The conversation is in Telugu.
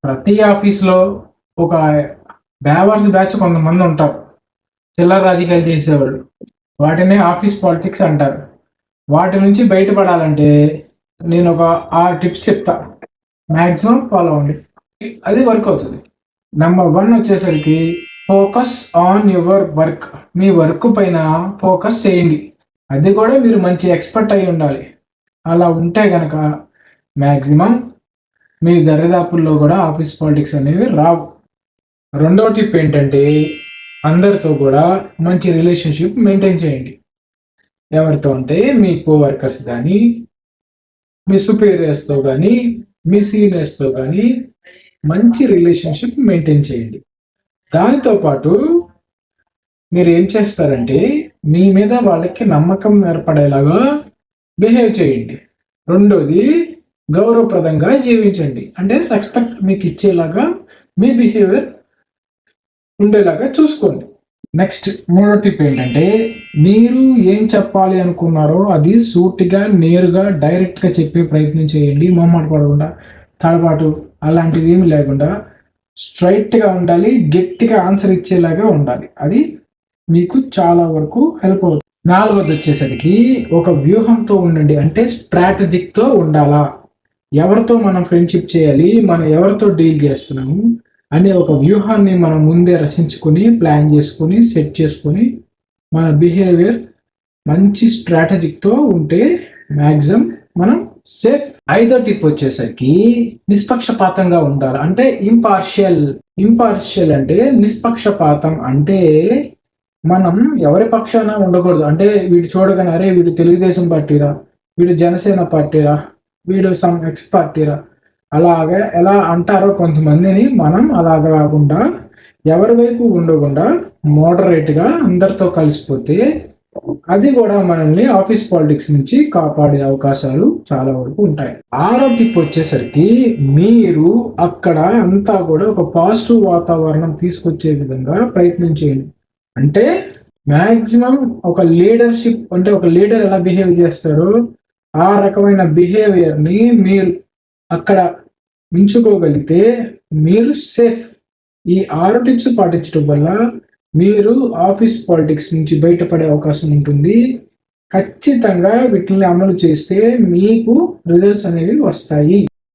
ప్రతి ఆఫీస్‌లో ఒక బేవర్స్ బ్యాచ్ కొంతమంది ఉంటారు. చిల్లర రాజకీయాలు చేసేవాళ్ళు. వాటినే ఆఫీస్ పాలిటిక్స్ అంటారు. వాటి నుంచి బయటపడాలంటే నేను ఒక 6 టిప్స్ చెప్తా. మాక్సిమం ఫాలో అవ్వండి. అది వర్క్ అవుతుంది. నంబర్ 1 వచ్చేసరికి focus on your work. Me work పైన ఫోకస్ చేయండి. అది కూడా మీరు మంచి ఎక్స్‌పర్ట్ అయి ఉండాలి. అలా ఉంటే గనక మాక్సిమం మీ దరిదాపుల్లో కూడా ఆఫీస్ పాలిటిక్స్ అనేవి రావు. రెండో టిప్ ఏంటంటే అందరితో కూడా మంచి రిలేషన్‌షిప్ మెయింటైన్ చేయండి. ఎవరితో అంటే మీ కోవర్కర్స్ గానీ, మీ సుపీరియర్స్‌తో గానీ, మీ సీనియర్స్‌తో గానీ మంచి రిలేషన్‌షిప్ మెయింటైన్ చేయండి. దానితో పాటు మీరేం చేస్తారంటే మీ మీద వాళ్ళకి నమ్మకం ఏర్పడేలాగా బిహేవ్ చేయండి. రెండోది గౌరవప్రదంగా జీవించండి. అంటే రెస్పెక్ట్ మీకు ఇచ్చేలాగా మీ బిహేవియర్ ఉండేలాగా చూసుకోండి. నెక్స్ట్ మూడో టిప్ ఏంటంటే మీరు ఏం చెప్పాలి అనుకున్నారో అది సూటిగా, నేరుగా, డైరెక్ట్‌గా చెప్పే ప్రయత్నం చేయండి. మొహమాట పడకుండా, తడబాటు అలాంటివి ఏమి లేకుండా స్ట్రైట్‌గా ఉండాలి. గట్టిగా ఆన్సర్ ఇచ్చేలాగా ఉండాలి. అది మీకు చాలా వరకు హెల్ప్ అవుతుంది. నాలుగోది వచ్చేసరికి ఒక వ్యూహంతో ఉండండి. అంటే స్ట్రాటజిక్‌తో ఉండాలా? ఎవరితో మనం ఫ్రెండ్‌షిప్ చేయాలి? మనం ఎవరితో డీల్ చేస్తున్నాము? అనే ఒక వ్యూహాన్ని మనం ముందే రచించుకొని, ప్లాన్ చేసుకొని, సెట్ చేసుకొని మన బిహేవియర్ మంచి స్ట్రాటజిక్‌తో ఉంటే మాక్సిమం మనం సేఫ్. ఐదో టిప్ వచ్చేసరికి నిష్పక్షపాతంగా ఉండాలి. అంటే ఇంపార్షియల్ అంటే నిష్పక్షపాతం అంటే మనం ఎవరి పక్షాన ఉండకూడదు. అంటే వీడు చూడగానే అరే వీడు తెలుగుదేశం పార్టీరా, వీడు జనసేన పార్టీరా, వీడు సమ్ ఎక్స్ పార్టీరా అలాగా ఎలా అంటారో కొంతమందిని మనం అలాగా కాకుండా ఎవరి వైపు ఉండకుండా మోడరేట్‌గా అందరితో కలిసిపోతే అది కూడా మనల్ని ఆఫీస్ పాలిటిక్స్ నుంచి కాపాడే అవకాశాలు చాలా వరకు ఉంటాయి. ఆరో టిప్ వచ్చేసరికి మీరు అక్కడ అంతా కూడా ఒక పాజిటివ్ వాతావరణం తీసుకొచ్చే విధంగా ప్రయత్నం చేయండి. అంటే మాక్సిమం ఒక లీడర్‌షిప్ అంటే ఒక లీడర్ ఎలా బిహేవ్ చేస్తారో ఆ రకమైన బిహేవియర్‌ని మీరు అక్కడ ఉంచుకోగలిగితే మీరు సేఫ్. ఈ 6 టిప్స్ పాటించడం వల్ల మీరు ఆఫీస్ పాలిటిక్స్ నుంచి బయటపడే అవకాశం ఉంటుంది. ఖచ్చితంగా వీటిని అమలు చేస్తే మీకు రిజల్ట్స్ అనేవి వస్తాయి.